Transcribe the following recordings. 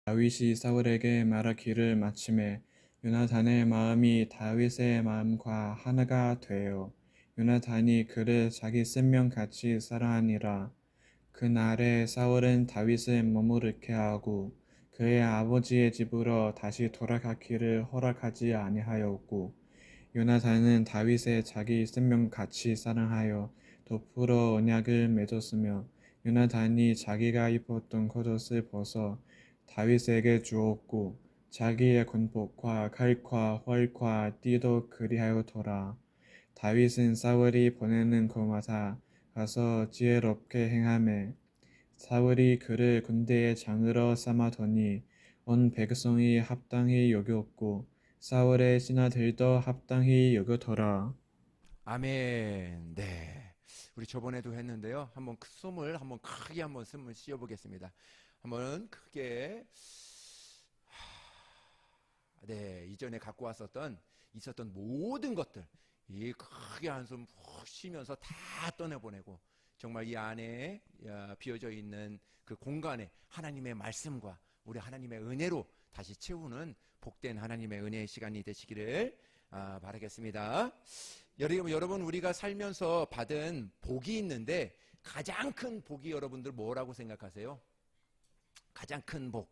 다윗이 사울에게 말하기를 마침에 요나단의 마음이 다윗의 마음과 하나가 되어 요나단이 그를 자기 생명같이 사랑하니라. 그날에 사울은 다윗을 머무르게 하고 그의 아버지의 집으로 다시 돌아가기를 허락하지 아니하였고 요나단은 다윗의 자기 생명같이 사랑하여 더불어 언약을 맺었으며 요나단이 자기가 입었던 겉옷을 벗어 다윗에게 주었고 자기의 권복과 칼과 활과 띠도 그리하였더라. 다윗은 사울이 보내는 곳마다 가서 지혜롭게 행하매 사울이 그를 군대의 장으로 삼았더니 온 백성이 합당히 여겼고 사울의 신하들도 합당히 여겼더라. 아멘. 네. 우리 저번에도 했는데요. 한번 숨을 한번 크게 한번 숨을 쉬어 보겠습니다. 한번 크게 네, 이전에 갖고 왔었던 있었던 모든 것들 이 크게 한숨 푹 쉬면서 다 떠내보내고 정말 이 안에 비어져 있는 그 공간에 하나님의 말씀과 우리 하나님의 은혜로 다시 채우는 복된 하나님의 은혜의 시간이 되시기를 바라겠습니다. 여러분 우리가 살면서 받은 복이 있는데 가장 큰 복이 여러분들 뭐라고 생각하세요? 가장 큰 복.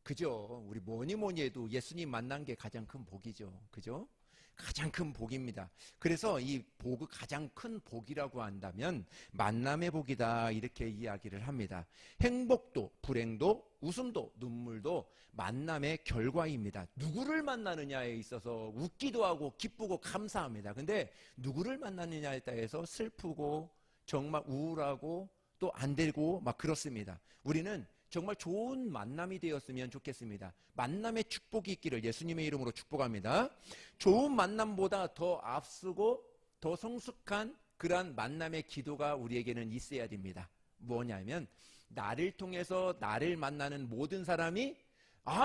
그죠? 우리 뭐니 해도 예수님 만난 게 가장 큰 복이죠. 그죠? 가장 큰 복입니다. 그래서 이 복을 가장 큰 복이라고 한다면 만남의 복이다 이렇게 이야기를 합니다. 행복도 불행도 웃음도 눈물도 만남의 결과입니다. 누구를 만나느냐에 있어서 웃기도 하고 기쁘고 감사합니다. 근데 누구를 만나느냐에 따라서 슬프고 정말 우울하고 또 안 되고 막 그렇습니다. 우리는 정말 좋은 만남이 되었으면 좋겠습니다. 만남의 축복이 있기를 예수님의 이름으로 축복합니다. 좋은 만남보다 더 앞서고 더 성숙한 그러한 만남의 기도가 우리에게는 있어야 됩니다. 뭐냐면 나를 통해서 나를 만나는 모든 사람이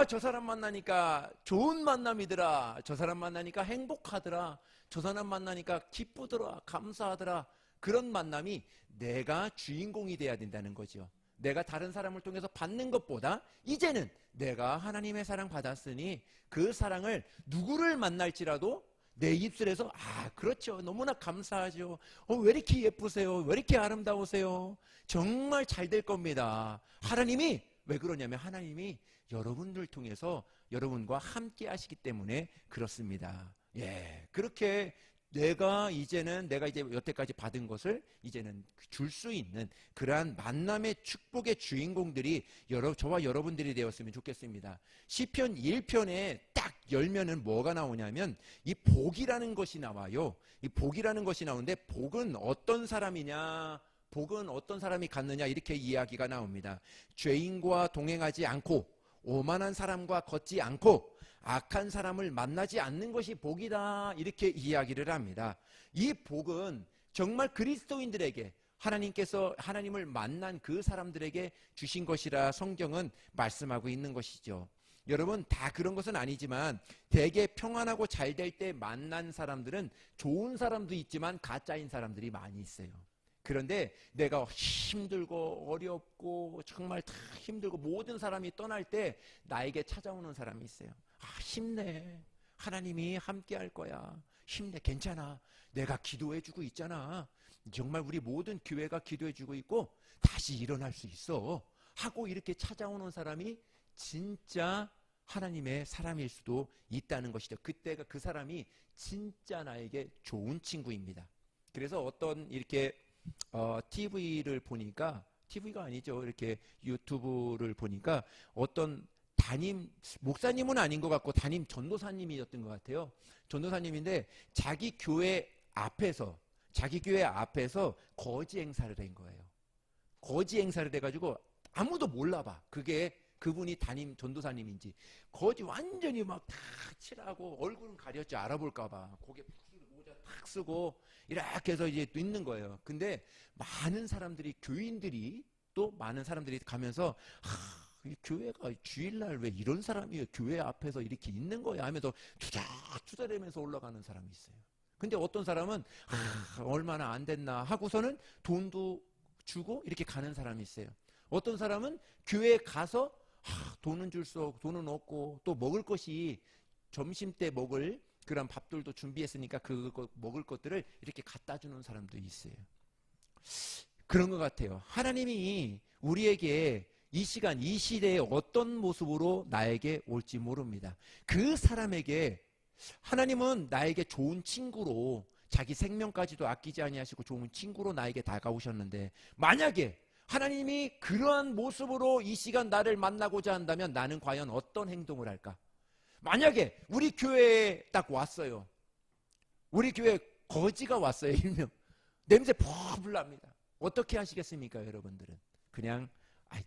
저 사람 만나니까 좋은 만남이더라. 저 사람 만나니까 행복하더라. 저 사람 만나니까 기쁘더라. 감사하더라. 그런 만남이 내가 주인공이 돼야 된다는 거죠. 내가 다른 사람을 통해서 받는 것보다 이제는 내가 하나님의 사랑 받았으니 그 사랑을 누구를 만날지라도 내 입술에서 그렇죠. 너무나 감사하죠. 왜 이렇게 예쁘세요? 왜 이렇게 아름다우세요? 정말 잘 될 겁니다. 하나님이 왜 그러냐면 하나님이 여러분들 통해서 여러분과 함께 하시기 때문에 그렇습니다. 예, 그렇게 내가 이제 여태까지 받은 것을 이제는 줄 수 있는 그러한 만남의 축복의 주인공들이 저와 여러분들이 되었으면 좋겠습니다. 시편 1편에 딱 열면은 뭐가 나오냐면 이 복이라는 것이 나와요. 이 복이라는 것이 나오는데 복은 어떤 사람이냐? 복은 어떤 사람이 갖느냐? 이렇게 이야기가 나옵니다. 죄인과 동행하지 않고 오만한 사람과 걷지 않고 악한 사람을 만나지 않는 것이 복이다 이렇게 이야기를 합니다. 이 복은 정말 그리스도인들에게 하나님께서 하나님을 만난 그 사람들에게 주신 것이라 성경은 말씀하고 있는 것이죠. 여러분 다 그런 것은 아니지만 되게 평안하고 잘 될 때 만난 사람들은 좋은 사람도 있지만 가짜인 사람들이 많이 있어요. 그런데 내가 힘들고 어렵고 정말 다 힘들고 모든 사람이 떠날 때 나에게 찾아오는 사람이 있어요. 힘내. 하나님이 함께 할 거야. 힘내. 괜찮아. 내가 기도해주고 있잖아. 정말 우리 모든 교회가 기도해주고 있고 다시 일어날 수 있어. 하고 이렇게 찾아오는 사람이 진짜 하나님의 사람일 수도 있다는 것이죠. 그때가 그 사람이 진짜 나에게 좋은 친구입니다. 그래서 어떤 이렇게 TV를 보니까 TV가 아니죠. 이렇게 유튜브를 보니까 어떤 목사님은 아닌 것 같고 담임 전도사님이었던 것 같아요. 전도사님인데 자기 교회 앞에서 거지 행사를 한 거예요. 거지 행사를 해가지고 아무도 몰라봐. 그분이 담임 전도사님인지. 거지 완전히 막 다 칠하고 얼굴은 가렸지 알아볼까봐. 고개 모자 탁 쓰고 이렇게 해서 이제 있는 거예요. 근데 많은 사람들이 가면서 이 교회가 주일날 왜 이런 사람이 교회 앞에서 이렇게 있는 거야 하면서 투자투자되면서 올라가는 사람이 있어요. 근데 어떤 사람은 얼마나 안 됐나 하고서는 돈도 주고 이렇게 가는 사람이 있어요. 어떤 사람은 교회에 가서 돈은 줄 수 없고 돈은 없고 또 먹을 것이 점심 때 먹을 그런 밥들도 준비했으니까 그거 먹을 것들을 이렇게 갖다 주는 사람도 있어요. 그런 것 같아요. 하나님이 우리에게 이 시간, 이 시대에 어떤 모습으로 나에게 올지 모릅니다. 그 사람에게 하나님은 나에게 좋은 친구로 자기 생명까지도 아끼지 아니하시고 좋은 친구로 나에게 다가오셨는데 만약에 하나님이 그러한 모습으로 이 시간 나를 만나고자 한다면 나는 과연 어떤 행동을 할까? 만약에 우리 교회에 딱 왔어요. 우리 교회에 거지가 왔어요. 일명 냄새 펄펄 납니다. 어떻게 하시겠습니까, 여러분들은? 그냥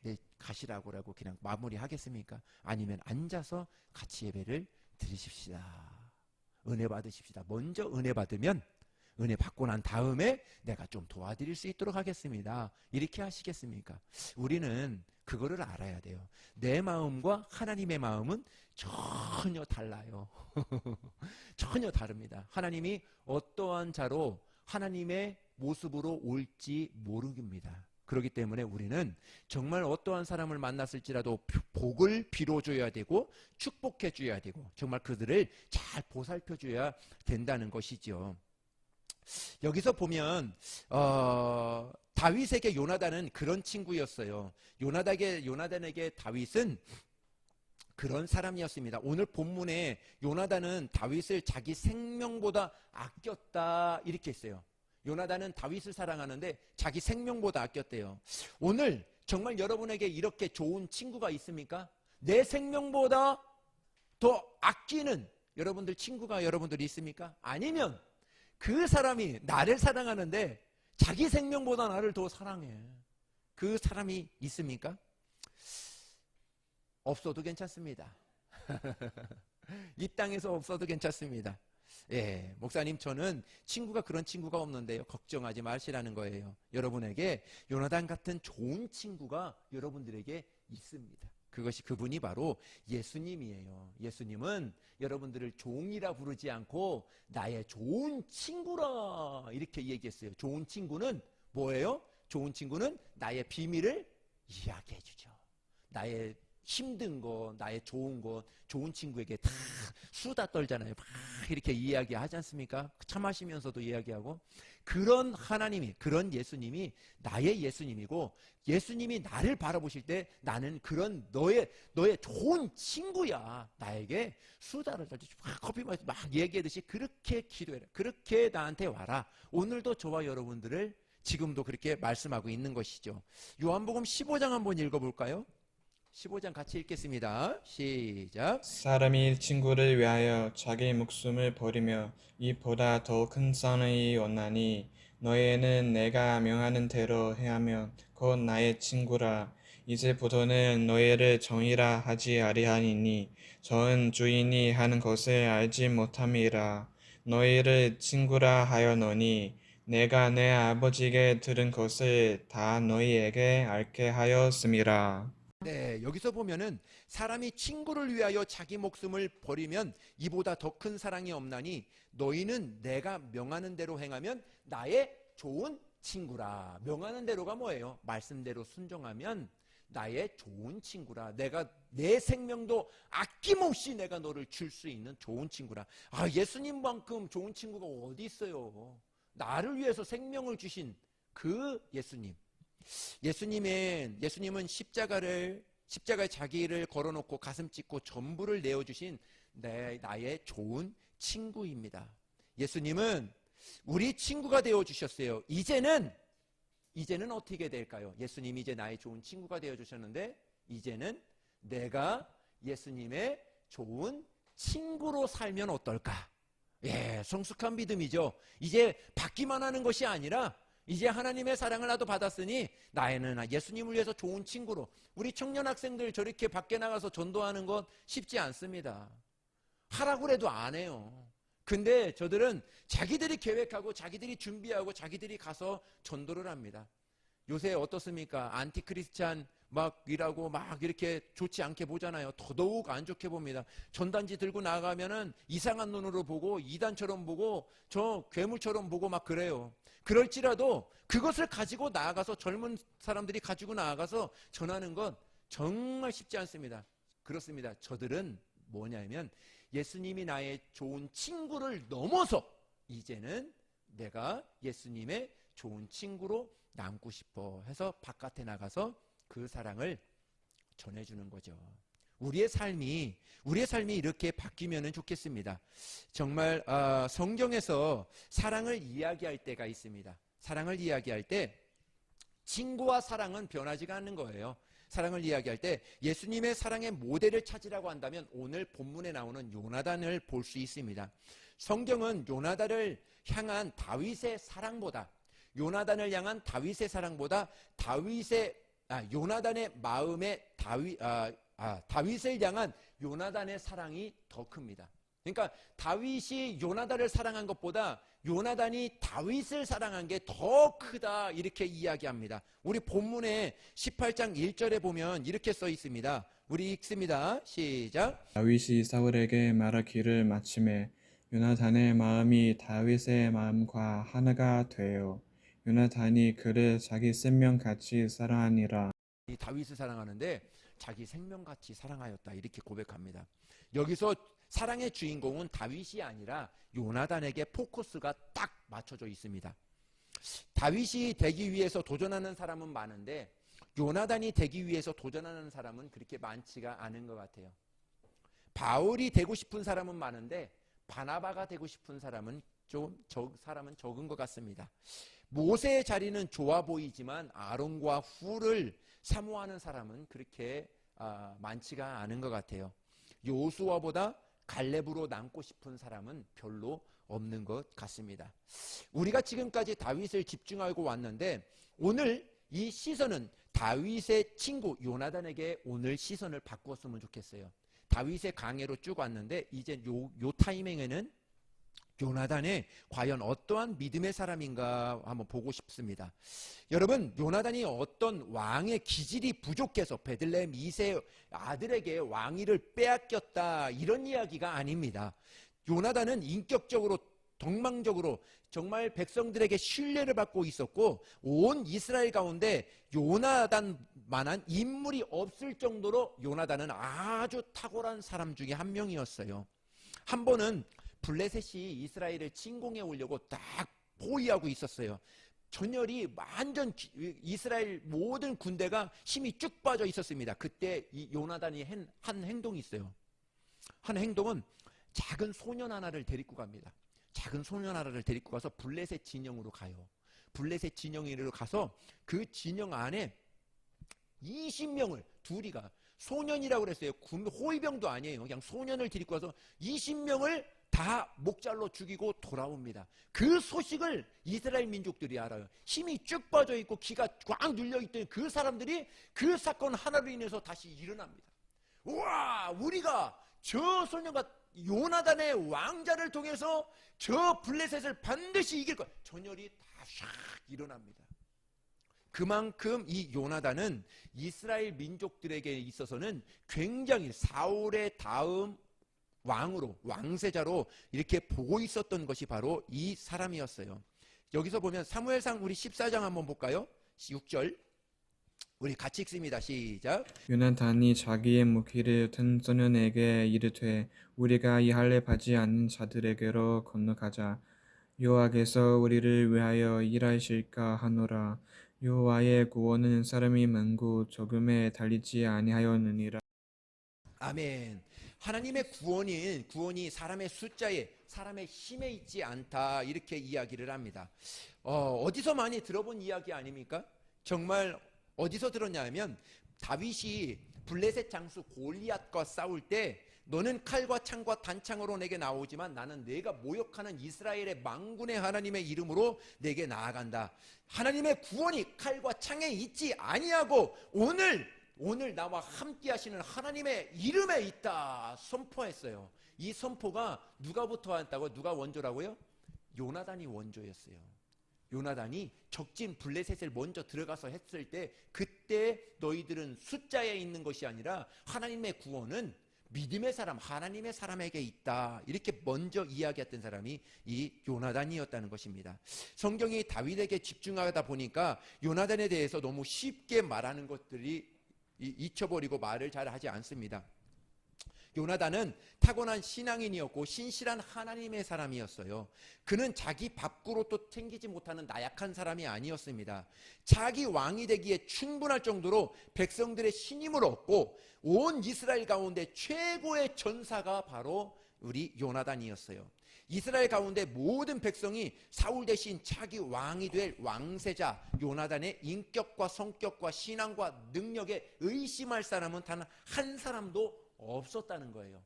네, 가시라고 그냥 마무리하겠습니까? 아니면 앉아서 같이 예배를 드리십시다. 은혜 받으십시다. 먼저 은혜 받으면 은혜 받고 난 다음에 내가 좀 도와드릴 수 있도록 하겠습니다. 이렇게 하시겠습니까? 우리는 그거를 알아야 돼요. 내 마음과 하나님의 마음은 전혀 달라요. 전혀 다릅니다. 하나님이 어떠한 자로 하나님의 모습으로 올지 모릅니다. 그렇기 때문에 우리는 정말 어떠한 사람을 만났을지라도 복을 빌어줘야 되고 축복해 줘야 되고 정말 그들을 잘 보살펴 줘야 된다는 것이죠. 여기서 보면 다윗에게 요나단은 그런 친구였어요. 요나단에게 다윗은 그런 사람이었습니다. 오늘 본문에 요나단은 다윗을 자기 생명보다 아꼈다 이렇게 했어요. 요나단은 다윗을 사랑하는데 자기 생명보다 아꼈대요. 오늘 정말 여러분에게 이렇게 좋은 친구가 있습니까? 내 생명보다 더 아끼는 여러분들 친구가 여러분들이 있습니까? 아니면 그 사람이 나를 사랑하는데 자기 생명보다 나를 더 사랑해. 그 사람이 있습니까? 없어도 괜찮습니다. 이 땅에서 없어도 괜찮습니다. 예, 목사님 저는 그런 친구가 없는데요. 걱정하지 마시라는 거예요. 여러분에게 요나단 같은 좋은 친구가 여러분들에게 있습니다. 그분이 바로 예수님이에요. 예수님은 여러분들을 종이라 부르지 않고 나의 좋은 친구라 이렇게 얘기했어요. 좋은 친구는 뭐예요? 좋은 친구는 나의 비밀을 이야기해 주죠. 나의 힘든 것, 나의 좋은 것, 좋은 친구에게 다 수다 떨잖아요. 막 이렇게 이야기하지 않습니까? 참하시면서도 이야기하고. 그런 하나님이, 그런 예수님이 나의 예수님이고 예수님이 나를 바라보실 때 나는 그런 너의 좋은 친구야. 나에게 수다를 떨지 커피 마시고 막 얘기하듯이 그렇게 기도해라. 그렇게 나한테 와라. 오늘도 저와 여러분들을 지금도 그렇게 말씀하고 있는 것이죠. 요한복음 15장 한번 읽어볼까요? 15장 같이 읽겠습니다. 시작. 사람이 친구를 위하여 자기 목숨을 버리며 이보다 더 큰 선을 원하니 너희는 내가 명하는 대로 행하면 곧 나의 친구라. 이제부터는 너희를 정이라 하지 아니하니니 저는 주인이 하는 것을 알지 못함이라. 너희를 친구라 하였노니 내가 내 아버지에게 들은 것을 다 너희에게 알게 하였음이라. 네, 여기서 보면은 사람이 친구를 위하여 자기 목숨을 버리면 이보다 더 큰 사랑이 없나니 너희는 내가 명하는 대로 행하면 나의 좋은 친구라. 명하는 대로가 뭐예요? 말씀대로 순종하면 나의 좋은 친구라. 내가 내 생명도 아낌없이 내가 너를 줄 수 있는 좋은 친구라. 아, 예수님만큼 좋은 친구가 어디 있어요? 나를 위해서 생명을 주신 그 예수님. 예수님은 십자가에 자기를 걸어놓고 가슴 찢고 전부를 내어주신 나의 좋은 친구입니다. 예수님은 우리 친구가 되어주셨어요. 이제는 어떻게 될까요? 예수님이 이제 나의 좋은 친구가 되어주셨는데 이제는 내가 예수님의 좋은 친구로 살면 어떨까? 예, 성숙한 믿음이죠. 이제 받기만 하는 것이 아니라 이제 하나님의 사랑을 나도 받았으니 나에는 예수님을 위해서 좋은 친구로. 우리 청년 학생들 저렇게 밖에 나가서 전도하는 건 쉽지 않습니다. 하라고 해도 안 해요. 근데 저들은 자기들이 계획하고 자기들이 준비하고 자기들이 가서 전도를 합니다. 요새 어떻습니까? 안티크리스찬 막 일하고 막 이렇게 좋지 않게 보잖아요. 더더욱 안 좋게 봅니다. 전단지 들고 나가면은 이상한 눈으로 보고 이단처럼 보고 저 괴물처럼 보고 막 그래요. 그럴지라도 그것을 가지고 나아가서 젊은 사람들이 가지고 나아가서 전하는 건 정말 쉽지 않습니다. 그렇습니다. 저들은 뭐냐면 예수님이 나의 좋은 친구를 넘어서 이제는 내가 예수님의 좋은 친구로 남고 싶어 해서 바깥에 나가서 그 사랑을 전해주는 거죠. 우리의 삶이 이렇게 바뀌면 좋겠습니다. 정말 성경에서 사랑을 이야기할 때가 있습니다. 사랑을 이야기할 때 친구와 사랑은 변하지가 않는 거예요. 사랑을 이야기할 때 예수님의 사랑의 모델을 찾으라고 한다면 오늘 본문에 나오는 요나단을 볼 수 있습니다. 성경은 요나단을 향한 다윗의 사랑보다 요나단의 마음에 다윗을 향한 요나단의 사랑이 더 큽니다. 그러니까 다윗이 요나단을 사랑한 것보다 요나단이 다윗을 사랑한 게 더 크다 이렇게 이야기합니다. 우리 본문의 18장 1절에 보면 이렇게 써 있습니다. 우리 읽습니다. 시작. 다윗이 사울에게 말하기를 마침에 요나단의 마음이 다윗의 마음과 하나가 되어 요나단이 그를 자기 생명같이 사랑하니라. 이 다윗을 사랑하는데 자기 생명같이 사랑하였다 이렇게 고백합니다. 여기서 사랑의 주인공은 다윗이 아니라 요나단에게 포커스가 딱 맞춰져 있습니다. 다윗이 되기 위해서 도전하는 사람은 많은데 요나단이 되기 위해서 도전하는 사람은 그렇게 많지가 않은 것 같아요. 바울이 되고 싶은 사람은 많은데 바나바가 되고 싶은 사람은 사람은 적은 것 같습니다. 모세의 자리는 좋아 보이지만 아론과 훌을 사모하는 사람은 그렇게 많지가 않은 것 같아요. 요수아보다 갈렙으로 남고 싶은 사람은 별로 없는 것 같습니다. 우리가 지금까지 다윗을 집중하고 왔는데 오늘 이 시선은 다윗의 친구 요나단에게 오늘 시선을 바꾸었으면 좋겠어요. 다윗의 강해로 쭉 왔는데 이제 요 타이밍에는 요나단이 과연 어떠한 믿음의 사람인가 한번 보고 싶습니다. 여러분, 요나단이 어떤 왕의 기질이 부족해서 베들레헴 2세 아들에게 왕위를 빼앗겼다 이런 이야기가 아닙니다. 요나단은 인격적으로 덕망적으로 정말 백성들에게 신뢰를 받고 있었고 온 이스라엘 가운데 요나단만한 인물이 없을 정도로 요나단은 아주 탁월한 사람 중에 한 명이었어요. 한 번은 블레셋이 이스라엘을 침공해 오려고 딱 포위하고 있었어요. 전열이 완전 이스라엘 모든 군대가 힘이 쭉 빠져 있었습니다. 그때 이 요나단이 한 행동이 있어요. 한 행동은 작은 소년 하나를 데리고 갑니다. 작은 소년 하나를 데리고 가서 블레셋 진영으로 가요. 블레셋 진영으로 가서 그 진영 안에 20명을 둘이가 소년이라고 그랬어요. 호위병도 아니에요. 그냥 소년을 데리고 가서 20명을 다 목잘로 죽이고 돌아옵니다. 그 소식을 이스라엘 민족들이 알아요. 힘이 쭉 빠져 있고 기가 꽉 눌려 있던 그 사람들이 그 사건 하나로 인해서 다시 일어납니다. 우와, 우리가 저 소년과 요나단의 왕자를 통해서 저 블레셋을 반드시 이길 거야. 전열이 다 샥 일어납니다. 그만큼 이 요나단은 이스라엘 민족들에게 있어서는 굉장히 사울의 다음 왕으로, 왕세자로 이렇게 보고 있었던 것이 바로 이 사람이었어요. 여기서 보면 사무엘상 우리 14장 한번 볼까요? 6절 우리 같이 읽습니다. 시작. 요나단이 자기의 무기를 든 소년에게 이르되 우리가 이 할례 받지 않는 자들에게로 건너가자. 여호와께서 우리를 위하여 일하실까 하노라. 여호와의 구원은 사람이 많고 조금에 달리지 아니하였느니라. 아멘. 하나님의 구원이 사람의 숫자에, 사람의 힘에 있지 않다 이렇게 이야기를 합니다. 어디서 많이 들어본 이야기 아닙니까? 정말 어디서 들었냐 하면 다윗이 블레셋 장수 골리앗과 싸울 때 너는 칼과 창과 단창으로 내게 나오지만 나는 내가 모욕하는 이스라엘의 만군의 하나님의 이름으로 내게 나아간다. 하나님의 구원이 칼과 창에 있지 아니하고 오늘 나와 함께 하시는 하나님의 이름에 있다 선포했어요. 이 선포가 누가부터 왔다고? 누가 원조라고요? 요나단이 원조였어요. 요나단이 적진 블레셋을 먼저 들어가서 했을 때 그때 너희들은 숫자에 있는 것이 아니라 하나님의 구원은 믿음의 사람, 하나님의 사람에게 있다. 이렇게 먼저 이야기했던 사람이 이 요나단이었다는 것입니다. 성경이 다윗에게 집중하다 보니까 요나단에 대해서 너무 쉽게 말하는 것들이 잊혀버리고 말을 잘 하지 않습니다. 요나단은 타고난 신앙인이었고 신실한 하나님의 사람이었어요. 그는 자기 밥그릇도 챙기지 못하는 나약한 사람이 아니었습니다. 자기 왕이 되기에 충분할 정도로 백성들의 신임을 얻고 온 이스라엘 가운데 최고의 전사가 바로 우리 요나단이었어요. 이스라엘 가운데 모든 백성이 사울 대신 차기 왕이 될 왕세자 요나단의 인격과 성격과 신앙과 능력에 의심할 사람은 단 한 사람도 없었다는 거예요.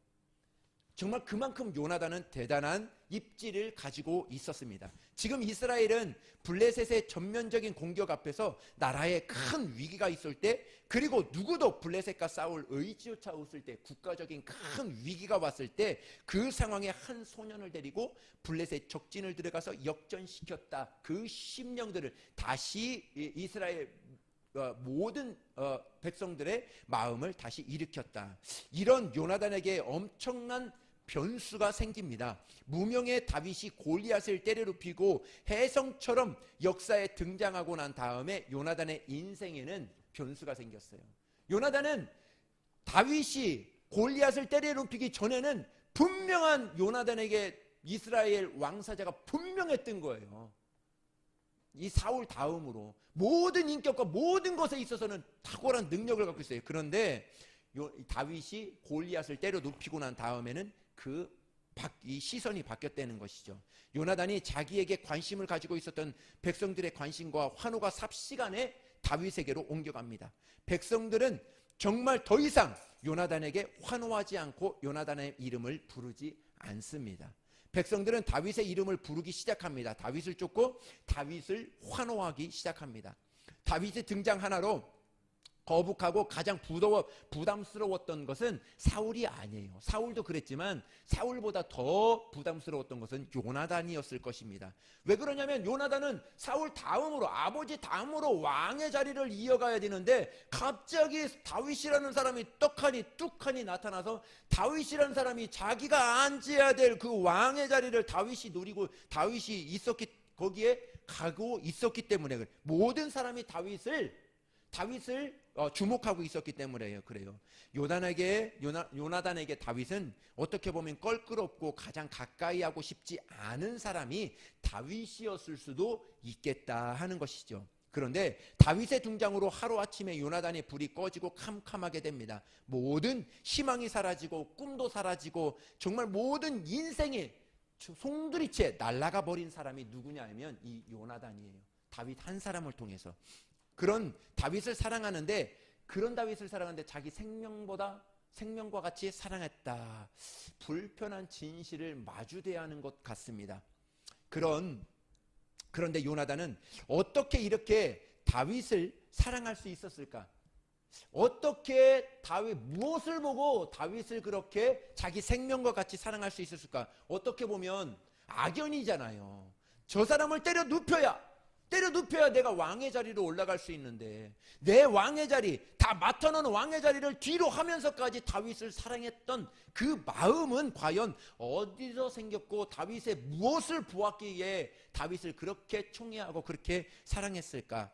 정말 그만큼 요나단은 대단한 입지를 가지고 있었습니다. 지금 이스라엘은 블레셋의 전면적인 공격 앞에서 나라에 큰 위기가 있을 때, 그리고 누구도 블레셋과 싸울 의지조차 없을 때, 국가적인 큰 위기가 왔을 때 그 상황에 한 소년을 데리고 블레셋 적진을 들어가서 역전시켰다. 그 심령들을 다시 이스라엘 모든 백성들의 마음을 다시 일으켰다. 이런 요나단에게 엄청난 변수가 생깁니다. 무명의 다윗이 골리앗을 때려눕히고 혜성처럼 역사에 등장하고 난 다음에 요나단의 인생에는 변수가 생겼어요. 요나단은 다윗이 골리앗을 때려눕히기 전에는 분명한 요나단에게 이스라엘 왕사자가 분명했던 거예요. 이 사울 다음으로 모든 인격과 모든 것에 있어서는 탁월한 능력을 갖고 있어요. 그런데 다윗이 골리앗을 때려 눕히고 난 다음에는 이 시선이 바뀌었다는 것이죠. 요나단이 자기에게 관심을 가지고 있었던 백성들의 관심과 환호가 삽시간에 다윗에게로 옮겨갑니다. 백성들은 정말 더 이상 요나단에게 환호하지 않고 요나단의 이름을 부르지 않습니다. 백성들은 다윗의 이름을 부르기 시작합니다. 다윗을 쫓고 다윗을 환호하기 시작합니다. 다윗의 등장 하나로 거북하고 가장 부담스러웠던 것은 사울이 아니에요. 사울도 그랬지만 사울보다 더 부담스러웠던 것은 요나단이었을 것입니다. 왜 그러냐면 요나단은 사울 다음으로, 아버지 다음으로 왕의 자리를 이어가야 되는데 갑자기 다윗이라는 사람이 뚝하니 나타나서 다윗이라는 사람이 자기가 앉아야 될 그 왕의 자리를 다윗이 노리고 다윗이 거기에 가고 있었기 때문에 모든 사람이 다윗을 주목하고 있었기 때문에 그래요. 요나단에게 다윗은 어떻게 보면 껄끄럽고 가장 가까이 하고 싶지 않은 사람이 다윗이었을 수도 있겠다 하는 것이죠. 그런데 다윗의 등장으로 하루아침에 요나단의 불이 꺼지고 캄캄하게 됩니다. 모든 희망이 사라지고 꿈도 사라지고 정말 모든 인생이 송두리째 날아가 버린 사람이 누구냐 하면 이 요나단이에요. 다윗 한 사람을 통해서. 그런 다윗을 사랑하는데 자기 생명과 같이 사랑했다. 불편한 진실을 마주대야 하는 것 같습니다. 그런데 요나단은 어떻게 이렇게 다윗을 사랑할 수 있었을까? 무엇을 보고 다윗을 그렇게 자기 생명과 같이 사랑할 수 있었을까? 어떻게 보면 악연이잖아요. 저 사람을 때려 눕혀야 내가 왕의 자리로 올라갈 수 있는데 내 왕의 자리, 다 맡아놓은 왕의 자리를 뒤로 하면서까지 다윗을 사랑했던 그 마음은 과연 어디서 생겼고 다윗의 무엇을 보았기에 다윗을 그렇게 총애하고 그렇게 사랑했을까?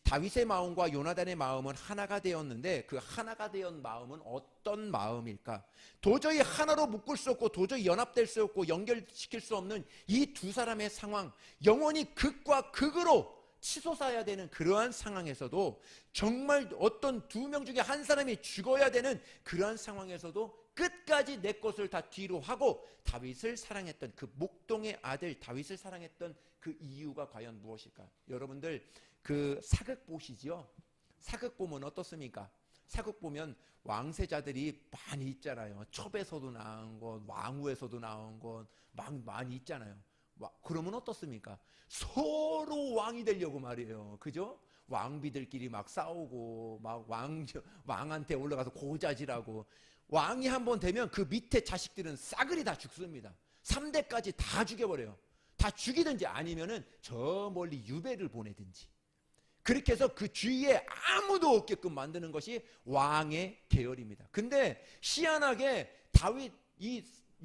다윗의 마음과 요나단의 마음은 하나가 되었는데 그 하나가 된 마음은 어떤 마음일까? 도저히 하나로 묶을 수 없고 도저히 연합될 수 없고 연결시킬 수 없는 이 두 사람의 상황, 영원히 극과 극으로 치솟아야 되는 그러한 상황에서도 정말 어떤 두 명 중에 한 사람이 죽어야 되는 그러한 상황에서도 끝까지 내 것을 다 뒤로 하고 다윗을 사랑했던 그 목동의 아들 다윗을 사랑했던 그 이유가 과연 무엇일까? 여러분들 그 사극 보시죠? 사극 보면 어떻습니까? 사극 보면 왕세자들이 많이 있잖아요. 첩에서도 나온 것, 왕후에서도 나온 것 많이 있잖아요. 그러면 어떻습니까? 서로 왕이 되려고 말이에요. 그죠? 왕비들끼리 막 싸우고 막 왕한테 올라가서 고자질하고 왕이 한번 되면 그 밑에 자식들은 싸그리 다 죽습니다. 3대까지 다 죽여버려요. 다 죽이든지 아니면은 저 멀리 유배를 보내든지. 그렇게 해서 그 주위에 아무도 없게끔 만드는 것이 왕의 계열입니다. 근데 희한하게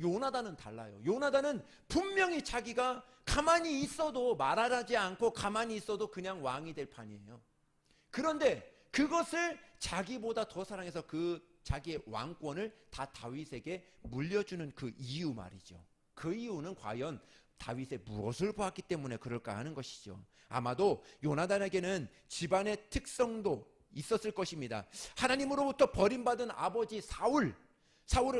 요나단은 달라요. 요나단은 분명히 자기가 가만히 있어도 말하지 않고 가만히 있어도 그냥 왕이 될 판이에요. 그런데 그것을 자기보다 더 사랑해서 그 자기의 왕권을 다 다윗에게 물려주는 그 이유 말이죠. 그 이유는 과연 다윗의 무엇을 보았기 때문에 그럴까 하는 것이죠. 아마도 요나단에게는 집안의 특성도 있었을 것입니다. 하나님으로부터 버림받은 아버지 사울을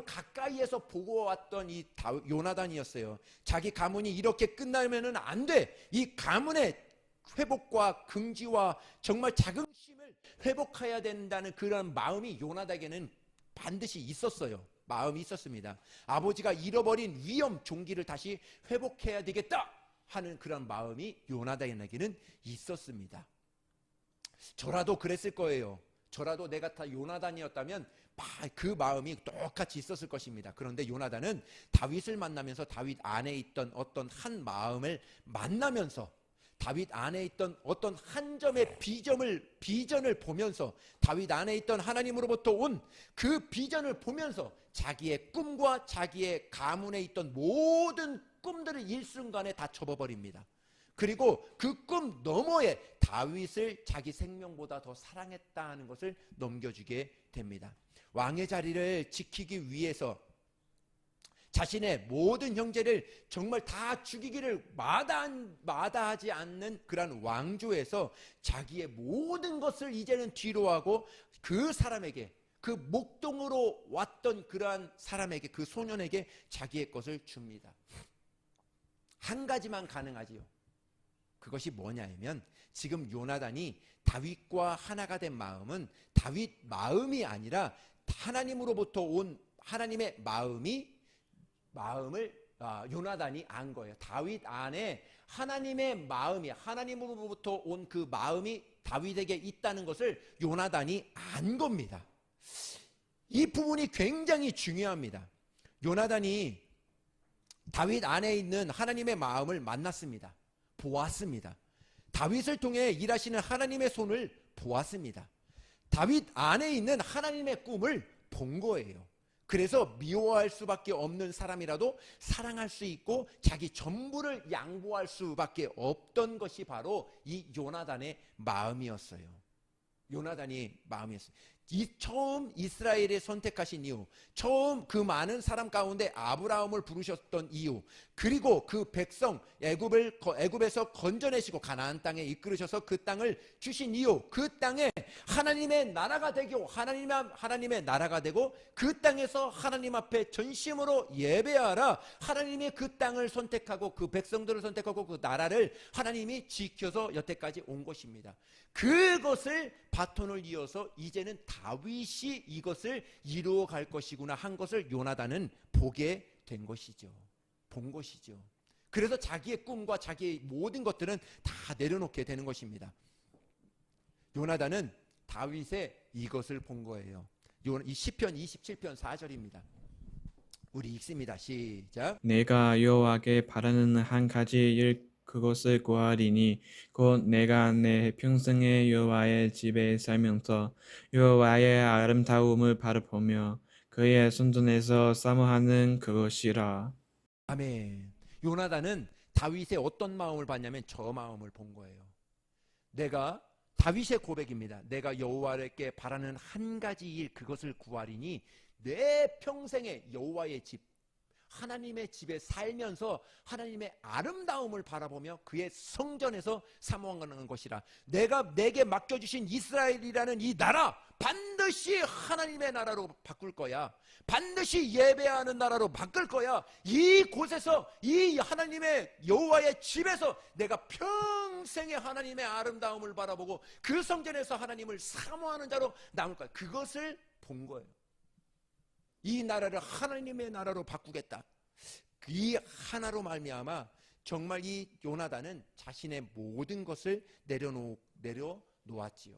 가까이에서 보고 왔던 이 요나단이었어요. 자기 가문이 이렇게 끝나면은 안 돼. 이 가문의 회복과 긍지와 정말 자긍심을 회복해야 된다는 그런 마음이 요나단에게는 반드시 있었어요. 마음이 있었습니다. 아버지가 잃어버린 위엄 종기를 다시 회복해야 되겠다 하는 그런 마음이 요나단에게는 있었습니다. 저라도 그랬을 거예요. 저라도 내가 다 요나단이었다면 그 마음이 똑같이 있었을 것입니다. 그런데 요나단은 다윗을 만나면서 다윗 안에 있던 어떤 한 마음을 만나면서 다윗 안에 있던 어떤 한 점의 비전을 보면서 다윗 안에 있던 하나님으로부터 온 그 비전을 보면서 자기의 꿈과 자기의 가문에 있던 모든 꿈들을 일순간에 다 접어버립니다. 그리고 그 꿈 너머에 다윗을 자기 생명보다 더 사랑했다는 것을 넘겨주게 됩니다. 왕의 자리를 지키기 위해서 자신의 모든 형제를 정말 다 죽이기를 마다하지 않는 그런 왕조에서 자기의 모든 것을 이제는 뒤로하고 그 사람에게, 그 목동으로 왔던 그러한 사람에게, 그 소년에게 자기의 것을 줍니다. 한 가지만 가능하지요. 그것이 뭐냐면 지금 요나단이 다윗과 하나가 된 마음은 다윗 마음이 아니라 하나님으로부터 온 하나님의 마음을 요나단이 안 거예요. 다윗 안에 하나님의 마음이, 하나님으로부터 온 그 마음이 다윗에게 있다는 것을 요나단이 안 겁니다. 이 부분이 굉장히 중요합니다. 요나단이 다윗 안에 있는 하나님의 마음을 만났습니다. 보았습니다. 다윗을 통해 일하시는 하나님의 손을 보았습니다. 다윗 안에 있는 하나님의 꿈을 본 거예요. 그래서 미워할 수밖에 없는 사람이라도 사랑할 수 있고 자기 전부를 양보할 수밖에 없던 것이 바로 이 요나단의 마음이었어요. 요나단이 마음이었어요. 처음 이스라엘에 선택하신 이유, 처음 그 많은 사람 가운데 아브라함을 부르셨던 이유, 그리고 그 백성 애굽에서 건져내시고 가나안 땅에 이끌으셔서 그 땅을 주신 이유, 그 땅에 하나님의 나라가 되고 하나님의 나라가 되고 그 땅에서 하나님 앞에 전심으로 예배하라. 하나님이 그 땅을 선택하고 그 백성들을 선택하고 그 나라를 하나님이 지켜서 여태까지 온 것입니다. 그것을 바톤을 이어서 이제는 다윗이 이것을 이루어 갈 것이구나 한 것을 요나단은 보게 된 것이죠. 본 것이죠. 그래서 자기의 꿈과 자기의 모든 것들은 다 내려놓게 되는 것입니다. 요나단은 다윗의 이것을 본 거예요. 이 시편 27편 4절입니다. 우리 읽습니다. 시작. 내가 여호와께 바라는 한 가지 일 그것을 구하리니 곧 내가 내 평생에 여호와의 집에 살면서 여호와의 아름다움을 바라보며 그의 손전에서 사모하는 그것이라. 아멘. 요나단은 다윗의 어떤 마음을 봤냐면 저 마음을 본 거예요. 다윗의 고백입니다. 내가 여호와께 바라는 한 가지 일 그것을 구하리니 내 평생에 여호와의 집, 하나님의 집에 살면서 하나님의 아름다움을 바라보며 그의 성전에서 사모하는 것이라. 내게 맡겨주신 이스라엘이라는 이 나라 반드시 하나님의 나라로 바꿀 거야. 반드시 예배하는 나라로 바꿀 거야. 이곳에서 이 하나님의 여호와의 집에서 내가 평생에 하나님의 아름다움을 바라보고 그 성전에서 하나님을 사모하는 자로 남을 거야. 그것을 본 거예요. 이 나라를 하나님의 나라로 바꾸겠다. 이 하나로 말미암아 정말 이 요나단은 자신의 모든 것을 내려놓았지요.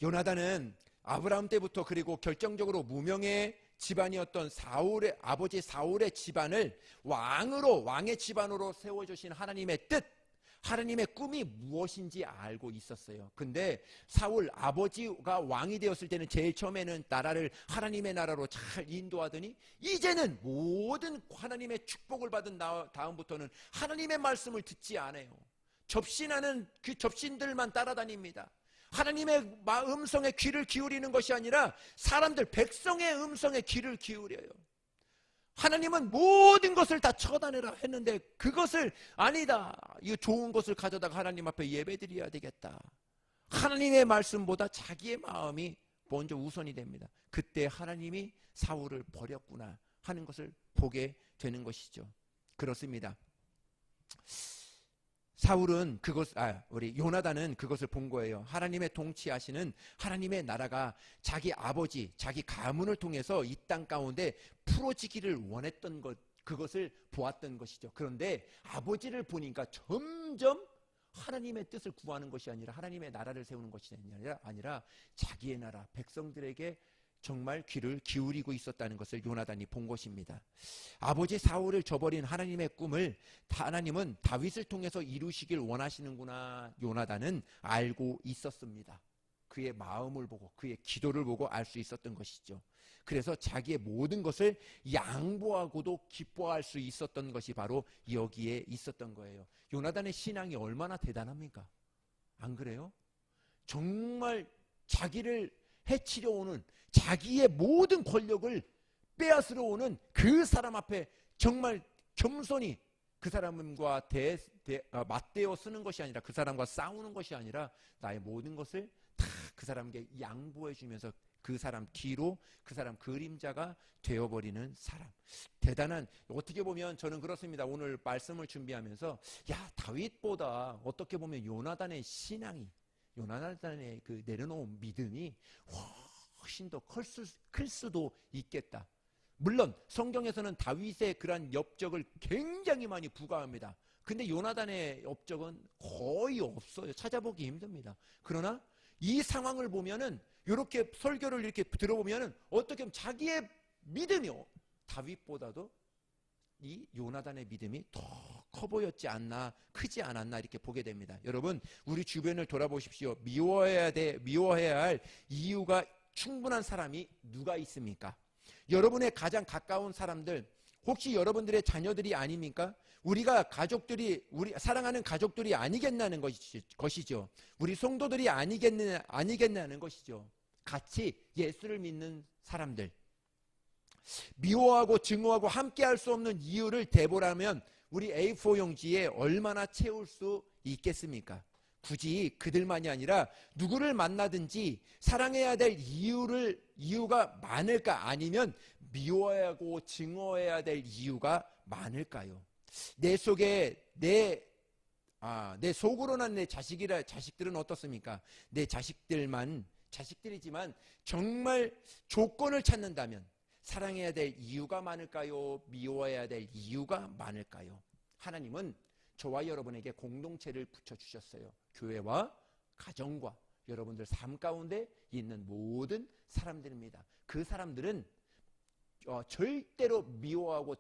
요나단은 아브라함 때부터 그리고 결정적으로 무명의 집안이었던 아버지 사울의 집안을 왕의 집안으로 세워주신 하나님의 뜻, 하나님의 꿈이 무엇인지 알고 있었어요. 근데 사울 아버지가 왕이 되었을 때는 제일 처음에는 나라를 하나님의 나라로 잘 인도하더니 이제는 모든 하나님의 축복을 받은 다음부터는 하나님의 말씀을 듣지 않아요. 접신하는 그 접신들만 따라다닙니다. 하나님의 음성에 귀를 기울이는 것이 아니라 사람들, 백성의 음성에 귀를 기울여요. 하나님은 모든 것을 다 처단해라 했는데 그것을 아니다, 이 좋은 것을 가져다가 하나님 앞에 예배드려야 되겠다. 하나님의 말씀보다 자기의 마음이 먼저 우선이 됩니다. 그때 하나님이 사울을 버렸구나 하는 것을 보게 되는 것이죠. 그렇습니다. 사울은 우리 요나단은 그것을 본 거예요. 하나님의 통치하시는 하나님의 나라가 자기 아버지, 자기 가문을 통해서 이 땅 가운데 풀어지기를 원했던 것, 그것을 보았던 것이죠. 그런데 아버지를 보니까 점점 하나님의 뜻을 구하는 것이 아니라 하나님의 나라를 세우는 것이 아니라 자기의 나라, 백성들에게 정말 귀를 기울이고 있었다는 것을 요나단이 본 것입니다. 아버지 사울을 저버린 하나님의 꿈을 하나님은 다윗을 통해서 이루시길 원하시는구나, 요나단은 알고 있었습니다. 그의 마음을 보고 그의 기도를 보고 알 수 있었던 것이죠. 그래서 자기의 모든 것을 양보하고도 기뻐할 수 있었던 것이 바로 여기에 있었던 거예요. 요나단의 신앙이 얼마나 대단합니까? 안 그래요? 정말 자기를 해치려 오는, 자기의 모든 권력을 빼앗으러 오는 그 사람 앞에 정말 겸손히 그 사람과 맞대어 쓰는 것이 아니라, 그 사람과 싸우는 것이 아니라 나의 모든 것을 다 그 사람에게 양보해 주면서 그 사람 뒤로, 그 사람 그림자가 되어버리는 사람. 대단한, 어떻게 보면 저는 그렇습니다. 오늘 말씀을 준비하면서 다윗보다 어떻게 보면 요나단의 신앙이, 요나단의 그 내려놓은 믿음이 훨씬 더 클 수도 있겠다. 물론 성경에서는 다윗의 그러한 업적을 굉장히 많이 부과합니다. 근데 요나단의 업적은 거의 없어요. 찾아보기 힘듭니다. 그러나 이 상황을 보면은, 이렇게 설교를 이렇게 들어보면은 어떻게 보면 자기의 믿음이요, 다윗보다도 이 요나단의 믿음이 더 커 보였지 않나, 크지 않았나, 이렇게 보게 됩니다. 여러분, 우리 주변을 돌아보십시오. 미워해야 할 이유가 충분한 사람이 누가 있습니까? 여러분의 가장 가까운 사람들, 혹시 여러분들의 자녀들이 아닙니까? 우리가 가족들이, 우리 사랑하는 가족들이 아니겠냐는 것이죠. 우리 성도들이 아니겠냐는 것이죠. 같이 예수를 믿는 사람들, 미워하고 증오하고 함께할 수 없는 이유를 대보라면 우리 A4 용지에 얼마나 채울 수 있겠습니까? 굳이 그들만이 아니라 누구를 만나든지 사랑해야 될 이유가 많을까? 아니면 미워하고 증오해야 될 이유가 많을까요? 내 속에 내 속으로 난 내 자식들은 어떻습니까? 내 자식들이지만 정말 조건을 찾는다면 사랑해야 될 이유가 많을까요? 미워해야 될 이유가 많을까요? 하나님은 저와 여러분에게 공동체를 붙여주셨어요. 교회와 가정과 여러분들 삶 가운데 있는 모든 사람들입니다. 그 사람들은 절대로 미워하고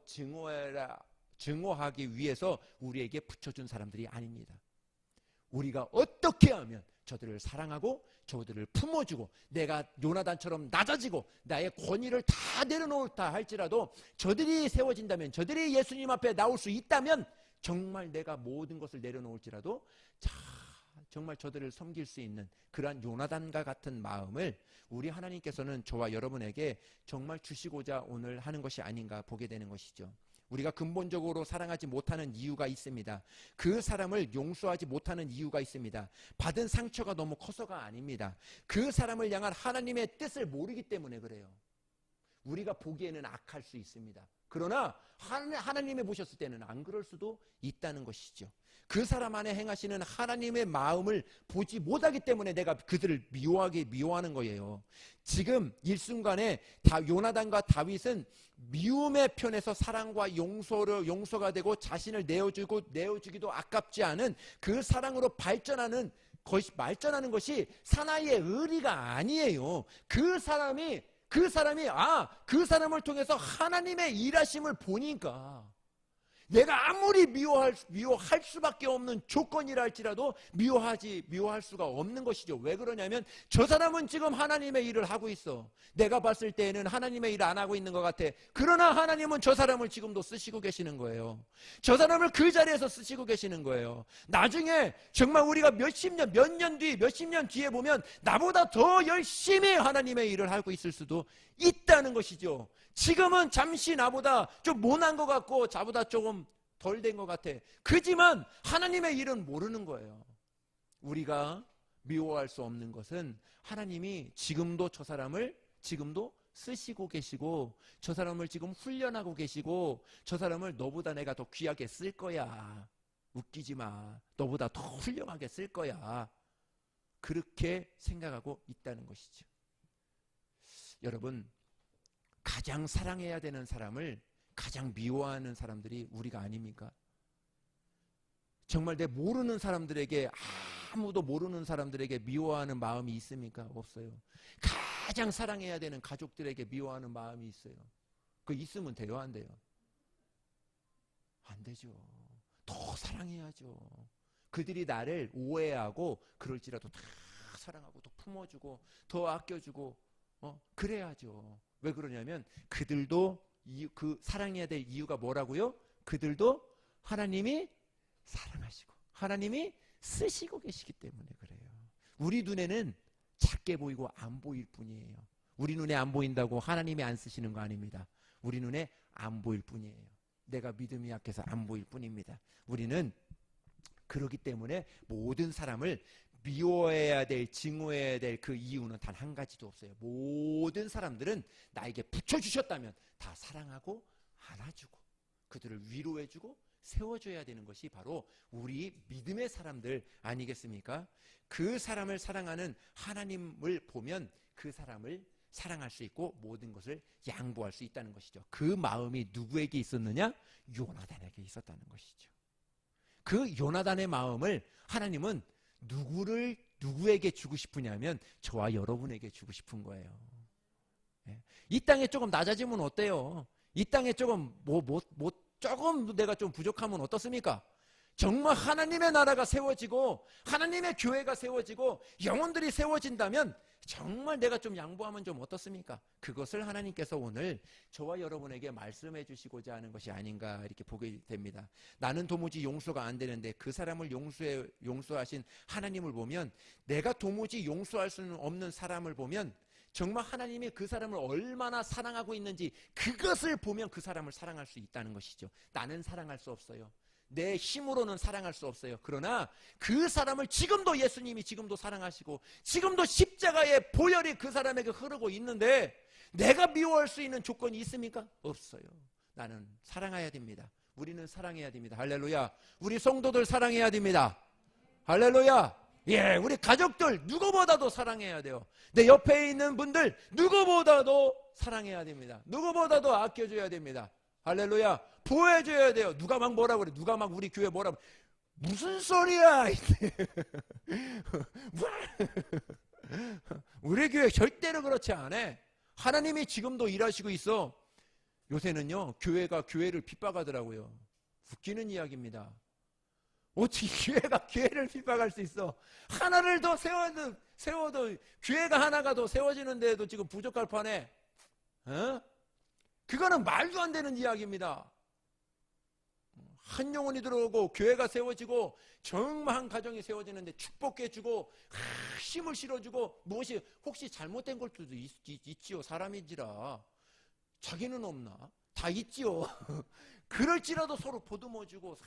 증오하기 위해서 우리에게 붙여준 사람들이 아닙니다. 우리가 어떻게 하면 저들을 사랑하고 저들을 품어주고 내가 요나단처럼 낮아지고 나의 권위를 다 내려놓을다 할지라도 저들이 세워진다면, 저들이 예수님 앞에 나올 수 있다면 정말 내가 모든 것을 내려놓을지라도 정말 저들을 섬길 수 있는 그러한 요나단과 같은 마음을 우리 하나님께서는 저와 여러분에게 정말 주시고자 오늘 하는 것이 아닌가 보게 되는 것이죠. 우리가 근본적으로 사랑하지 못하는 이유가 있습니다. 그 사람을 용서하지 못하는 이유가 있습니다. 받은 상처가 너무 커서가 아닙니다. 그 사람을 향한 하나님의 뜻을 모르기 때문에 그래요. 우리가 보기에는 악할 수 있습니다. 그러나 하나님이 보셨을 때는 안 그럴 수도 있다는 것이죠. 그 사람 안에 행하시는 하나님의 마음을 보지 못하기 때문에 내가 그들을 미워하는 거예요. 지금 일순간에 요나단과 다윗은 미움의 편에서 사랑과 용서가 되고 자신을 내어주기도 아깝지 않은 그 사랑으로 발전하는 것이 사나이의 의리가 아니에요. 그 사람이 그 사람을 통해서 하나님의 일하심을 보니까 내가 아무리 미워할 수밖에 없는 조건이라 할지라도 미워할 수가 없는 것이죠. 왜 그러냐면 저 사람은 지금 하나님의 일을 하고 있어. 내가 봤을 때에는 하나님의 일을 안 하고 있는 것 같아. 그러나 하나님은 저 사람을 지금도 쓰시고 계시는 거예요. 저 사람을 그 자리에서 쓰시고 계시는 거예요. 나중에 정말 우리가 몇십 년 뒤에 보면 나보다 더 열심히 하나님의 일을 하고 있을 수도 있다는 것이죠. 지금은 잠시 나보다 좀 못한 것 같고 자보다 조금 덜 된 것 같아. 그지만 하나님의 일은 모르는 거예요. 우리가 미워할 수 없는 것은 하나님이 지금도 저 사람을 지금도 쓰시고 계시고 저 사람을 지금 훈련하고 계시고 저 사람을 너보다 내가 더 귀하게 쓸 거야. 웃기지 마. 너보다 더 훌륭하게 쓸 거야. 그렇게 생각하고 있다는 것이죠. 여러분, 가장 사랑해야 되는 사람을 가장 미워하는 사람들이 우리가 아닙니까? 정말 내 모르는 사람들에게, 아무도 모르는 사람들에게 미워하는 마음이 있습니까? 없어요. 가장 사랑해야 되는 가족들에게 미워하는 마음이 있어요. 그 있으면 돼요, 안 돼요? 안 되죠. 더 사랑해야죠. 그들이 나를 오해하고 그럴지라도 다 사랑하고 더 품어주고 더 아껴주고 그래야죠. 왜 그러냐면 그들도 그 사랑해야 될 이유가 뭐라고요? 그들도 하나님이 사랑하시고 하나님이 쓰시고 계시기 때문에 그래요. 우리 눈에는 작게 보이고 안 보일 뿐이에요. 우리 눈에 안 보인다고 하나님이 안 쓰시는 거 아닙니다. 우리 눈에 안 보일 뿐이에요. 내가 믿음이 약해서 안 보일 뿐입니다. 우리는 그렇기 때문에 모든 사람을 미워해야 될, 증오해야 될 그 이유는 단 한 가지도 없어요. 모든 사람들은 나에게 붙여주셨다면 다 사랑하고 안아주고 그들을 위로해주고 세워줘야 되는 것이 바로 우리 믿음의 사람들 아니겠습니까? 그 사람을 사랑하는 하나님을 보면 그 사람을 사랑할 수 있고 모든 것을 양보할 수 있다는 것이죠. 그 마음이 누구에게 있었느냐? 요나단에게 있었다는 것이죠. 그 요나단의 마음을 하나님은 누구에게 주고 싶으냐면 저와 여러분에게 주고 싶은 거예요. 이 땅에 조금 낮아지면 어때요? 이 땅에 조금 조금 내가 좀 부족하면 어떻습니까? 정말 하나님의 나라가 세워지고 하나님의 교회가 세워지고 영혼들이 세워진다면 정말 내가 좀 양보하면 좀 어떻습니까? 그것을 하나님께서 오늘 저와 여러분에게 말씀해 주시고자 하는 것이 아닌가 이렇게 보게 됩니다. 나는 도무지 용서가 안 되는데 그 사람을 용서하신 하나님을 보면 내가 도무지 용서할 수는 없는 사람을 보면 정말 하나님이 그 사람을 얼마나 사랑하고 있는지 그것을 보면 그 사람을 사랑할 수 있다는 것이죠. 나는 사랑할 수 없어요. 내 힘으로는 사랑할 수 없어요. 그러나 그 사람을 지금도 예수님이 지금도 사랑하시고 지금도 십자가의 보혈이 그 사람에게 흐르고 있는데 내가 미워할 수 있는 조건이 있습니까? 없어요. 나는 사랑해야 됩니다. 우리는 사랑해야 됩니다. 할렐루야. 우리 성도들 사랑해야 됩니다. 할렐루야. 예, 우리 가족들 누구보다도 사랑해야 돼요. 내 옆에 있는 분들 누구보다도 사랑해야 됩니다. 누구보다도 아껴줘야 됩니다. 할렐루야. 보호해줘야 돼요. 누가 막 뭐라 그래. 누가 막 우리 교회 뭐라 그래. 무슨 소리야. 우리 교회 절대로 그렇지 않아. 하나님이 지금도 일하시고 있어. 요새는요 교회가 교회를 핍박하더라고요. 웃기는 이야기입니다. 어떻게 교회가 교회를 핍박할 수 있어. 하나를 더 세워도 교회가 하나가 더 세워지는데도 지금 부족할 판에 그거는 말도 안 되는 이야기입니다. 한 영혼이 들어오고 교회가 세워지고 정말 한 가정이 세워지는데 축복해주고 힘을 실어주고 무엇이 혹시 잘못된 걸 수도 있지요. 사람인지라. 자기는 없나? 다 있지요. 그럴지라도 서로 보듬어주고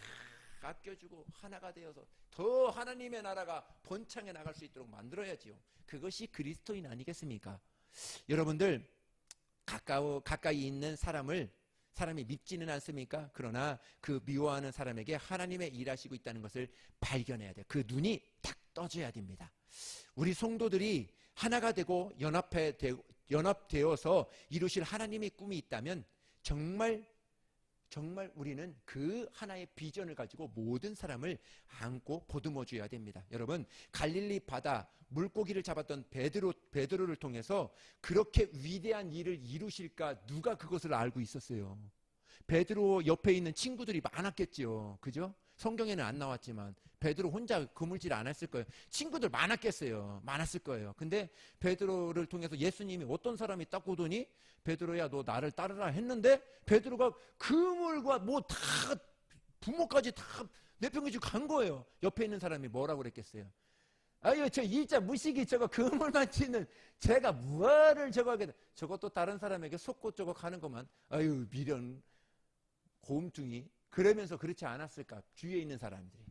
아껴주고 하나가 되어서 더 하나님의 나라가 번창해 나갈 수 있도록 만들어야지요. 그것이 그리스도인 아니겠습니까? 여러분들 가까이 있는 사람이 밉지는 않습니까? 그러나 그 미워하는 사람에게 하나님의 일하시고 있다는 것을 발견해야 돼요. 그 눈이 딱 떠져야 됩니다. 우리 성도들이 하나가 되고 연합되어서 이루실 하나님의 꿈이 있다면 정말 우리는 그 하나의 비전을 가지고 모든 사람을 안고 보듬어 줘야 됩니다. 여러분, 갈릴리 바다 물고기를 잡았던 베드로를 통해서 그렇게 위대한 일을 이루실까 누가 그것을 알고 있었어요? 베드로 옆에 있는 친구들이 많았겠지요. 그죠? 성경에는 안 나왔지만 베드로 혼자 그물질 안 했을 거예요. 친구들 많았겠어요. 많았을 거예요. 근데 베드로를 통해서 예수님이 어떤 사람이 딱 오더니 베드로야 너 나를 따르라 했는데 베드로가 그물과 뭐 다 부모까지 다 내팽개치고 간 거예요. 옆에 있는 사람이 뭐라고 그랬겠어요? 아유 저 일자 무식이 저거 그물만 치는 제가 뭐를 저거 하게 저것도 다른 사람에게 속고 저거 가는 것만 아유 미련 고음뚱이 그러면서 그렇지 않았을까 주위에 있는 사람들이.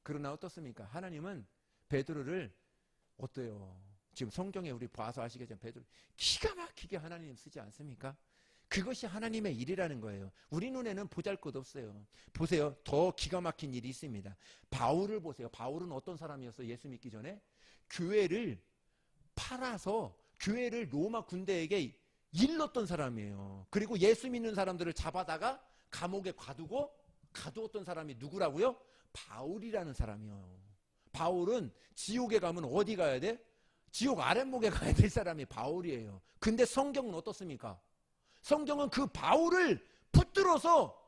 그러나 어떻습니까? 하나님은 베드로를 어때요? 지금 성경에 우리 봐서 아시겠지만 베드로 기가 막히게 하나님 쓰지 않습니까? 그것이 하나님의 일이라는 거예요. 우리 눈에는 보잘것없어요. 보세요. 더 기가 막힌 일이 있습니다. 바울을 보세요. 바울은 어떤 사람이었어요? 예수 믿기 전에 교회를 팔아서 교회를 로마 군대에게 일렀던 사람이에요. 그리고 예수 믿는 사람들을 잡아다가 감옥에 가두었던 사람이 누구라고요? 바울이라는 사람이에요. 바울은 지옥에 가면 어디 가야 돼? 지옥 아랫목에 가야 될 사람이 바울이에요. 근데 성경은 어떻습니까? 성경은 그 바울을 붙들어서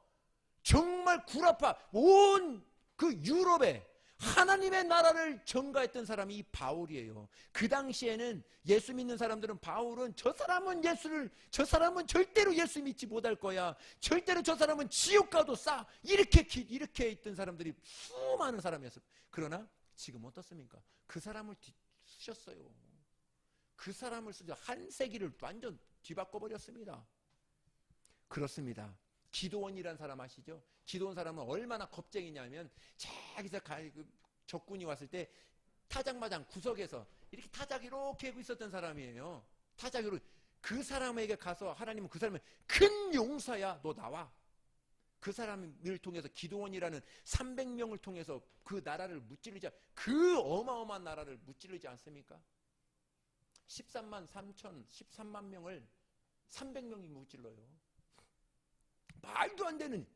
정말 구라파 온 그 유럽에 하나님의 나라를 전가했던 사람이 이 바울이에요. 그 당시에는 예수 믿는 사람들은 바울은 저 사람은 절대로 예수 믿지 못할 거야. 절대로 저 사람은 지옥 가도 싸. 이렇게 있던 사람들이 수많은 사람이었어요. 그러나 지금 어떻습니까? 그 사람을 쓰셨어요. 그 사람을 쓰죠. 한 세기를 완전 뒤바꿔 버렸습니다. 그렇습니다. 기도원이라는 사람 아시죠? 기도원 사람은 얼마나 겁쟁이냐면 자기서 적군이 왔을 때 타작마당 구석에서 이렇게 타작 이렇게 하고 있었던 사람이에요. 타작으로 그 사람에게 가서 하나님은 그 사람을 큰 용사야 너 나와. 그 사람을 통해서 기도원이라는 300명을 통해서 그 나라를 무찌르지 그 어마어마한 나라를 무찌르지 않습니까? 13만 3천 13만 명을 300명이 무찔러요. 말도 안 되는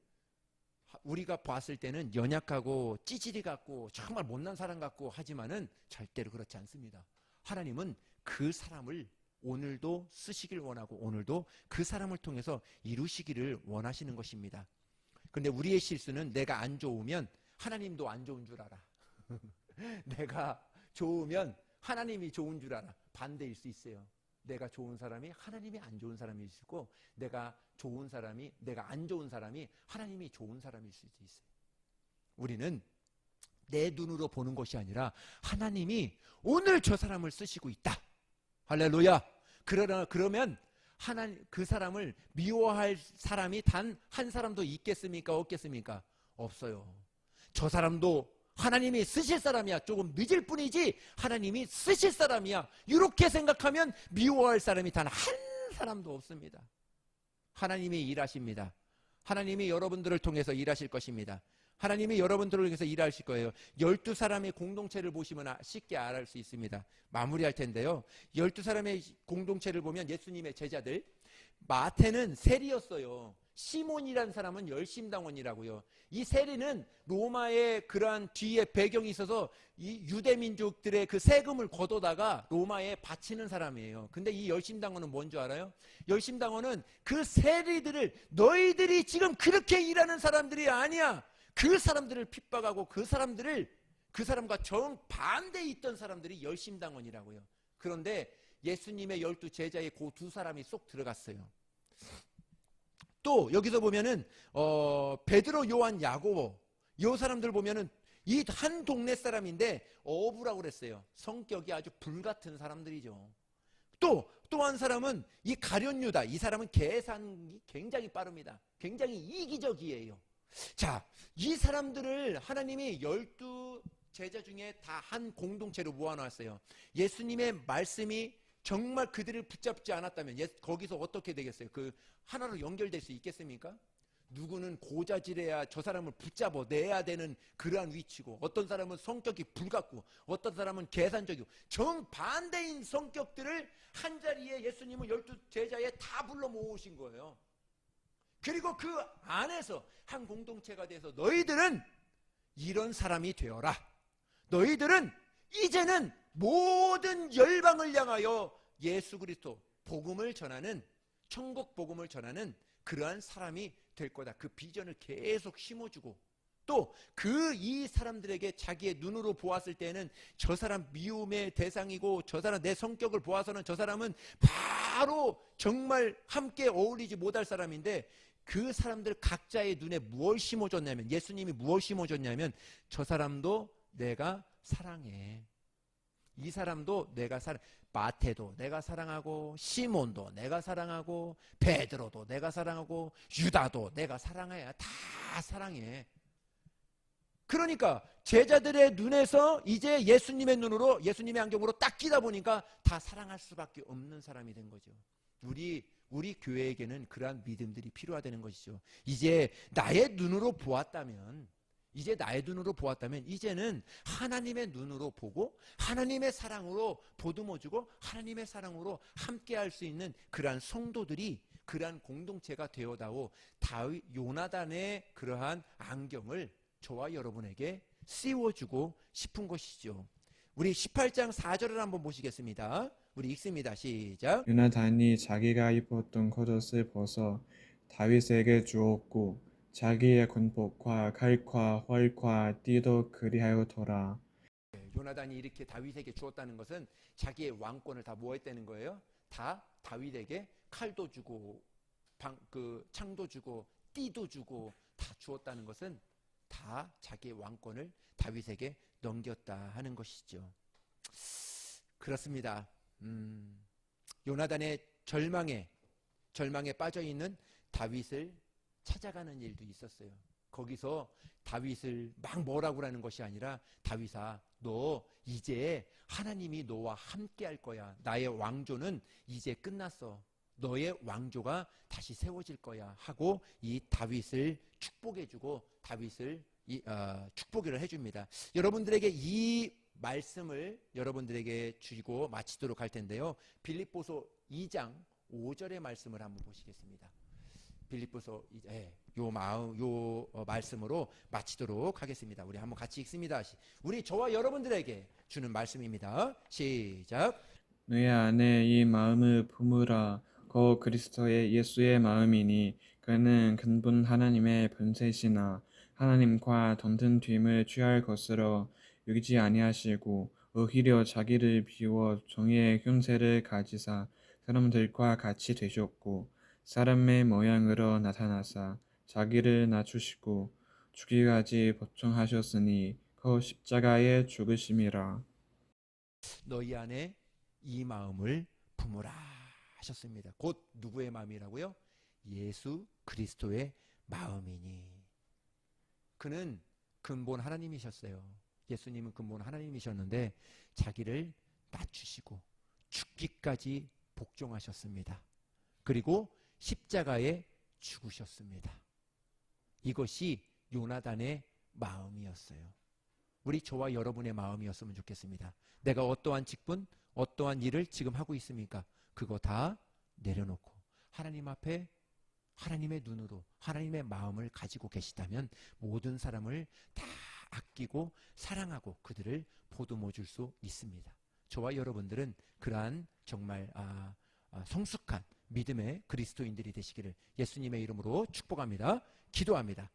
우리가 봤을 때는 연약하고 찌질이 같고 정말 못난 사람 같고 하지만은 절대로 그렇지 않습니다. 하나님은 그 사람을 오늘도 쓰시길 원하고 오늘도 그 사람을 통해서 이루시기를 원하시는 것입니다. 그런데 우리의 실수는 내가 안 좋으면 하나님도 안 좋은 줄 알아. 내가 좋으면 하나님이 좋은 줄 알아. 반대일 수 있어요. 내가 좋은 사람이 하나님이 안 좋은 사람일 수 있고 내가 안 좋은 사람이 하나님이 좋은 사람일 수도 있어요. 우리는 내 눈으로 보는 것이 아니라 하나님이 오늘 저 사람을 쓰시고 있다. 할렐루야. 그러면 그 사람을 미워할 사람이 단 한 사람도 있겠습니까? 없겠습니까? 없어요. 저 사람도 하나님이 쓰실 사람이야. 조금 늦을 뿐이지 하나님이 쓰실 사람이야. 이렇게 생각하면 미워할 사람이 단 한 사람도 없습니다. 하나님이 일하십니다. 하나님이 여러분들을 통해서 일하실 것입니다. 하나님이 여러분들을 통해서 일하실 거예요. 12사람의 공동체를 보시면 쉽게 알을 수 있습니다. 마무리할 텐데요. 12사람의 공동체를 보면 예수님의 제자들, 마태는 세리였어요. 시몬이라는 사람은 열심당원이라고요. 이 세리는 로마의 그러한 뒤에 배경이 있어서 이 유대민족들의 그 세금을 걷어다가 로마에 바치는 사람이에요. 근데 이 열심당원은 뭔 줄 알아요? 열심당원은 그 세리들을 너희들이 지금 그렇게 일하는 사람들이 아니야. 그 사람들을 핍박하고 그 사람과 정반대에 있던 사람들이 열심당원이라고요. 그런데 예수님의 12 제자의 그 두 사람이 쏙 들어갔어요. 또 여기서 보면은 베드로, 요한, 야고보 이 사람들 보면은 이 한 동네 사람인데 어부라고 그랬어요. 성격이 아주 불같은 사람들이죠. 또 한 사람은 이 가룟 유다. 이 사람은 계산이 굉장히 빠릅니다. 굉장히 이기적이에요. 자, 이 사람들을 하나님이 12 제자 중에 다 한 공동체로 모아놨어요. 예수님의 말씀이 정말 그들을 붙잡지 않았다면 거기서 어떻게 되겠어요? 그 하나로 연결될 수 있겠습니까? 누구는 고자질해야 저 사람을 붙잡아 내야 되는 그러한 위치고, 어떤 사람은 성격이 불같고, 어떤 사람은 계산적이고, 정반대인 성격들을 한자리에 예수님은 12 제자에 다 불러 모으신 거예요. 그리고 그 안에서 한 공동체가 돼서 너희들은 이런 사람이 되어라. 너희들은 이제는 모든 열방을 향하여 예수 그리스도 복음을 전하는, 천국 복음을 전하는 그러한 사람이 될 거다. 그 비전을 계속 심어주고 또 그 이 사람들에게 자기의 눈으로 보았을 때는 저 사람 미움의 대상이고 저 사람 내 성격을 보아서는 저 사람은 바로 정말 함께 어울리지 못할 사람인데 그 사람들 각자의 눈에 무엇을 심어줬냐면 예수님이 무엇을 심어줬냐면 저 사람도 내가 사랑해. 이 사람도 내가 마태도 내가 사랑하고 시몬도 내가 사랑하고 베드로도 내가 사랑하고 유다도 내가 사랑해. 다 사랑해. 그러니까 제자들의 눈에서 이제 예수님의 눈으로 예수님의 안경으로 딱 끼다 보니까 다 사랑할 수밖에 없는 사람이 된 거죠. 우리 교회에게는 그러한 믿음들이 필요하다는 것이죠. 이제 나의 눈으로 보았다면 이제는 하나님의 눈으로 보고 하나님의 사랑으로 보듬어주고 하나님의 사랑으로 함께할 수 있는 그러한 성도들이 그러한 공동체가 되어다오 요나단의 그러한 안경을 저와 여러분에게 씌워주고 싶은 것이죠. 우리 18장 4절을 한번 보시겠습니다. 우리 읽습니다. 시작. 요나단이 자기가 입었던 겉옷을 벗어 다윗에게 주었고 자기의 군복과 칼과 활과 띠도 그리하였더라. 요나단이 이렇게 다윗에게 주었다는 것은 자기의 왕권을 다 뭐 했다는 거예요? 다 다윗에게 칼도 주고 창도 주고 띠도 주고 다 주었다는 것은 다 자기의 왕권을 다윗에게 넘겼다 하는 것이죠. 그렇습니다. 요나단의 절망에 빠져있는 다윗을 찾아가는 일도 있었어요. 거기서 다윗을 막 뭐라고 하는 것이 아니라 다윗아 너 이제 하나님이 너와 함께 할 거야. 나의 왕조는 이제 끝났어. 너의 왕조가 다시 세워질 거야 하고 이 다윗을 축복해주고 다윗을 축복을 해줍니다. 여러분들에게 이 말씀을 여러분들에게 주고 마치도록 할 텐데요. 빌립보서 2장 5절의 말씀을 한번 보시겠습니다. 빌립보서 요 말씀으로 마치도록 하겠습니다. 우리 한번 같이 읽습니다. 우리 저와 여러분들에게 주는 말씀입니다. 시작. 너희 안에 이 마음을 품으라. 곧 그리스도의 예수의 마음이니 그는 근본 하나님의 본체시나 하나님과 동등 됨을 취할 것으로 여기지 아니하시고 오히려 자기를 비워 종의 형체를 가지사 사람들과 같이 되셨고 사람의 모양으로 나타나사 자기를 낮추시고 죽기까지 복종하셨으니 그 십자가에 죽으심이라. 너희 안에 이 마음을 품으라 하셨습니다. 곧 누구의 마음이라고요? 예수 그리스도의 마음이니. 그는 근본 하나님이셨어요. 예수님은 근본 하나님이셨는데 자기를 낮추시고 죽기까지 복종하셨습니다. 그리고 십자가에 죽으셨습니다. 이것이 요나단의 마음이었어요. 우리 저와 여러분의 마음이었으면 좋겠습니다. 내가 어떠한 직분, 어떠한 일을 지금 하고 있습니까? 그거 다 내려놓고 하나님 앞에 하나님의 눈으로 하나님의 마음을 가지고 계시다면 모든 사람을 다 아끼고 사랑하고 그들을 보듬어 줄 수 있습니다. 저와 여러분들은 그러한 정말 성숙한 믿음의 그리스도인들이 되시기를 예수님의 이름으로 축복합니다. 기도합니다.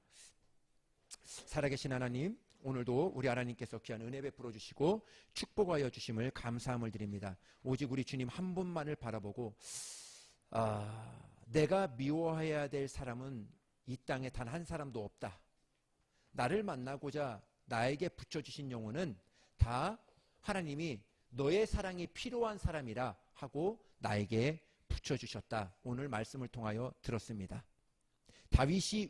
살아계신 하나님, 오늘도 우리 하나님께서 귀한 은혜 베풀어 주시고 축복하여 주심을 감사함을 드립니다. 오직 우리 주님 한 분만을 바라보고 내가 미워해야 될 사람은 이 땅에 단 한 사람도 없다. 나를 만나고자 나에게 붙여주신 영혼은 다 하나님이 너의 사랑이 필요한 사람이라 하고 나에게 붙여주셨다. 오늘 말씀을 통하여 들었습니다. 다윗이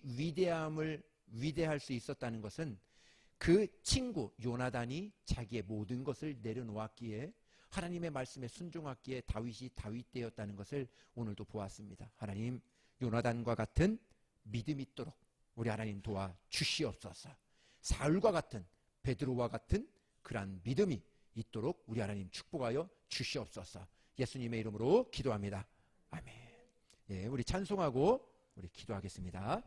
위대할 수 있었다는 것은 그 친구 요나단이 자기의 모든 것을 내려놓았기에 하나님의 말씀에 순종했기에 다윗이 다윗되었다는 것을 오늘도 보았습니다. 하나님, 요나단과 같은 믿음이 있도록 우리 하나님 도와 주시옵소서. 사울과 같은, 베드로와 같은 그러한 믿음이 있도록 우리 하나님 축복하여 주시옵소서. 예수님의 이름으로 기도합니다. 아멘. 예, 우리 찬송하고 우리 기도하겠습니다.